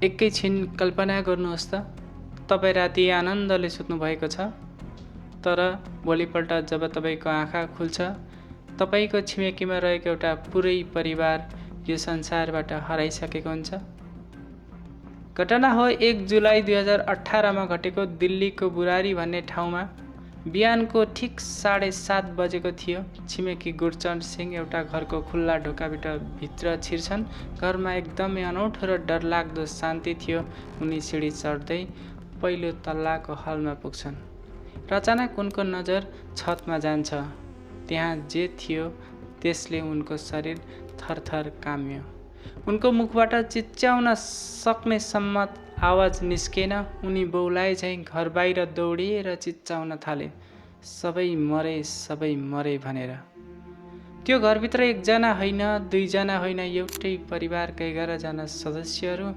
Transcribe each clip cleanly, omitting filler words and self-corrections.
एकैछिन कल्पना गर्नुहोस् त, तपाईँ राति आनन्दले सुत्नु भएको छ, तर भोलिपल्ट जब तपाईँको आँखा खुल्छ, तपाईँको छिमेकीमा रहेको एउटा पुरै परिवार यो संसारबाट हराइसकेको हुन्छ। घटना हो 1 जुलाई 2018मा घटेको दिल्लीको बुरारी भन्ने ठाउँमा। बिहानको ठिक 7:30 बजेको थियो। छिमेकी गुरचरण सिंह एउटा घरको खुल्ला ढोकाबाट भित्र छिर्छन्। घरमा एकदमै अनौठो र डरलाग्दो शान्ति थियो। उनी सिडी चढ्दै पहिलो तल्लाको हलमा पुग्छन् र अचानक उनको नजर छतमा जान्छ। त्यहाँ जे थियो त्यसले उनको शरीर थरथर काम्यो। उनको मुखबाट चिच्याउन सक्ने सम्म आवाज निस्केन। उनी बौलाए झैँ घर बाहिर दौडिएर चिच्याउन थाले, सबै मरे भनेर। त्यो घरभित्र एकजना होइन, दुईजना होइन, एउटै परिवारका 11 जना सदस्यहरू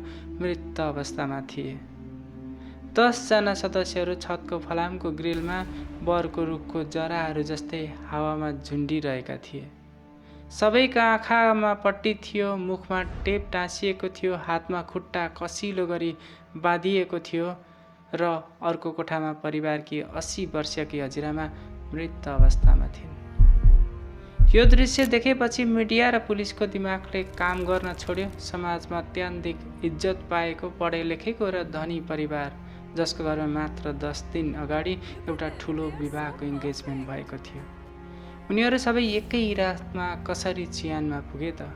मृत अवस्थामा थिए। 10 जना सदस्यहरू छतको फलामको ग्रिलमा बरको रुखको जराहरू जस्तै हावामा झुन्डिरहेका थिए। सबैका आँखामा पट्टी थियो, मुखमा टेप टाँसिएको थियो, हातमा खुट्टा कसिलो गरी बाँधिएको थियो र अर्को कोठामा परिवारकी 80 वर्षकी हजुरआमा मृत अवस्थामा थिइन्। यो दृश्य देखेपछि मिडिया र पुलिसको दिमागले काम गर्न छोड्यो। समाजमा अत्याधिक इज्जत पाएको पढे लेखेको र धनी परिवार, जसको घरमा मात्र 10 दिन अगाडि एउटा ठुलो विवाहको इन्गेजमेन्ट भएको थियो, उनीहरू सबै एकै रातमा कसरी चिहानमा पुगे त?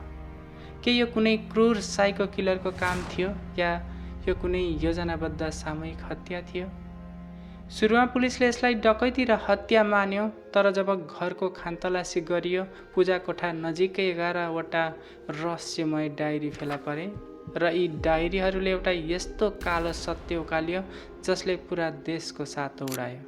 के यो कुनै क्रूर साइको किलरको काम थियो या यो कुनै योजनाबद्ध सामूहिक हत्या थियो? सुरुमा पुलिसले यसलाई डकैती र हत्या मान्यो, तर जब घरको खानतलासी गरियो, पूजा कोठा नजिकै 11 वटा रहस्यमय डायरी फेला परे र यी डायरीहरूले एउटा यस्तो कालो सत्य उकाल्यो जसले पुरा देशको सातो उडायो।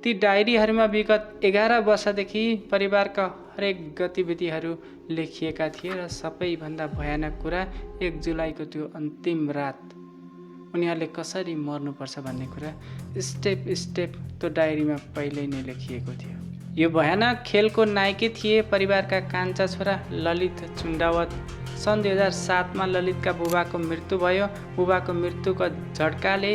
ती डायरीहरूमा विगत 11 वर्षदेखि परिवारका हरेक गतिविधिहरू लेखिएका थिए र सबैभन्दा भयानक कुरा 1 जुलाईको त्यो अन्तिम रात उनीहरूले कसरी मर्नुपर्छ भन्ने कुरा स्टेप त्यो डायरीमा पहिल्यै नै लेखिएको थियो। यो भयानक खेलको नायकी थिए परिवारका कान्छा छोरा ललित चुन्डावत। सन् 2007मा ललितका बुबाको मृत्यु भयो। बुबाको मृत्युको झड्काले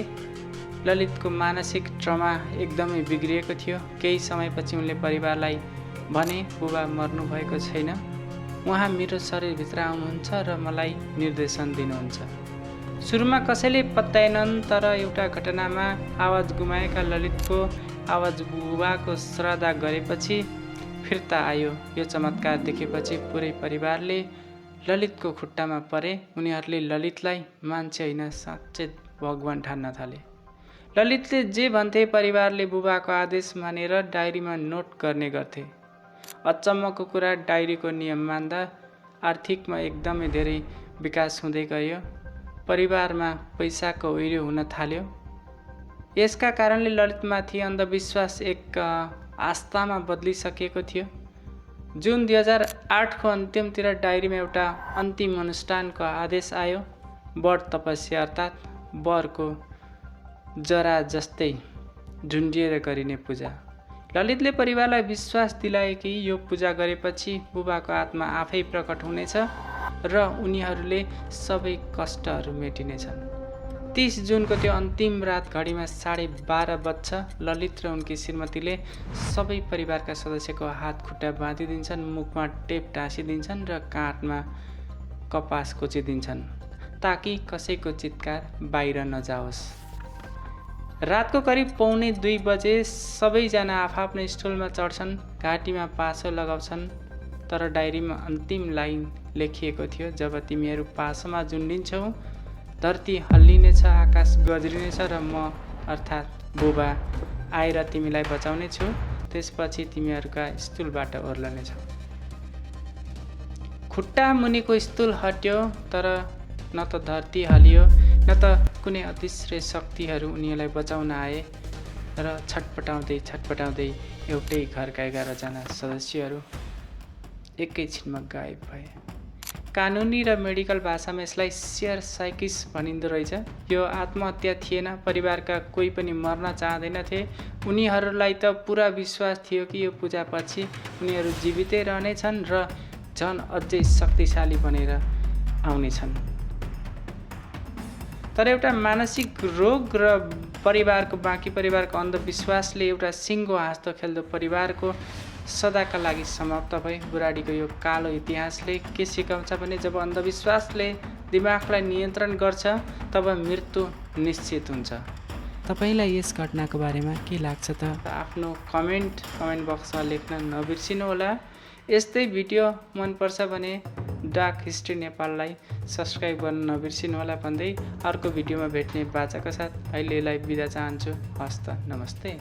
ललितको मानसिक ट्रमा एकदमै बिग्रिएको थियो। केही समयपछि उनले परिवारलाई भने, बुबा मर्नु भएको छैन, उहाँ मेरो शरीरभित्र आउनुहुन्छ र मलाई निर्देशन दिनुहुन्छ। सुरुमा कसैले पत्याएनन्, तर एउटा घटनामा आवाज गुमाएका ललितको आवाज बुबाको श्रद्धा गरेपछि फिर्ता आयो। यो चमत्कार देखेपछि पुरै परिवारले ललितको खुट्टामा परे। उनीहरूले ललितलाई मान्छे होइन, साँच्चै भगवान ठान्न थाले। ललितले जे भन्थे परिवारले बुबाको आदेश मानेर डायरीमा नोट गर्ने गर्थे। अचम्मको कुरा, डायरीको नियम मान्दा आर्थिकमा एकदमै धेरै विकास हुँदै गयो। परिवारमा पैसाको उहिरो हुन थाल्यो। यसका कारणले ललितमाथि अन्धविश्वास एक आस्थामा बदलिसकेको थियो। जुन 2008को अन्त्यमतिर डायरीमा एउटा अन्तिम अनुष्ठानको आदेश आयो। वर तपस्या अर्थात् वरको जरा जस्तै झुन्डिएर गरिने पूजा। ललितले परिवारलाई विश्वास दिलाए कि यो पूजा गरेपछि बुबाको आत्मा आफै प्रकट हुनेछ र उनीहरूले सबै कष्टहरू मेटिनेछन्। 30 जुनको त्यो अन्तिम रात घडीमा 12:30 बज्छ। ललित र उनकी श्रीमतीले सबै परिवारका सदस्यको हात खुट्टा बाँधिदिन्छन्, मुखमा टेप टाँसिदिन्छन् र काँधमा कपास कोचिदिन्छन् ताकि कसैको चित्कार बाहिर नजाओस्। रातको करिब 1:45 बजे सबैजना आफ्नै स्टुलमा चढ्छन्, घाँटीमा पासो लगाउँछन्, तर डायरीमा अन्तिम लाइन लेखिएको थियो, जब तिमीहरू पासोमा झुन्डिन्छौ, धरती हल्लिनेछ, आकाश गज्रिनेछ र म अर्थात् बुबा आएर तिमीलाई बचाउने छु, त्यसपछि तिमीहरूका स्टुलबाट ओर्लनेछौ। खुट्टा मुनिको स्टुल हट्यो, तर न त धरती हल्लियो न त कुनै अदृश्य शक्तिहरू उनीहरूलाई बचाउन आए र छटपटाउँदै एउटै घरका 11 जना सदस्यहरू एकैछिनमा गायब भए। कानुनी र मेडिकल भाषामा यसलाई सेयर साइकिस भनिँदो रहेछ। यो आत्महत्या थिएन, परिवारका कोही पनि मर्न चाहँदैनथे। उनीहरूलाई त पुरा विश्वास थियो कि यो पूजापछि उनीहरू जीवितै रहनेछन् र झन् अझै शक्तिशाली बनेर आउनेछन्। तर एउटा मानसिक रोग र बाँकी परिवारको अन्धविश्वासले एउटा सिङ्गो हाँस्दो खेल्दो परिवारको सदाका लागि समाप्त भई बुढाडीको यो कालो इतिहासले के सिकाउँछ भने जब अन्धविश्वासले दिमागलाई नियन्त्रण गर्छ तब मृत्यु निश्चित हुन्छ। तपाईलाई यस घटनाको बारेमा के लाग्छ त? आफ्नो कमेन्ट बक्समा लेख्न नबिर्सिनुहोला। यस्तै भिडियो मनपर्छ भने डार्क हिस्ट्री नेपाललाई सब्सक्राइब गर्न नबिर्सिनुहोला भन्दै अर्को भिडियोमा भेट्ने बाचाका साथ अहिलेलाई बिदा चाहन्छु। हस्त नमस्ते।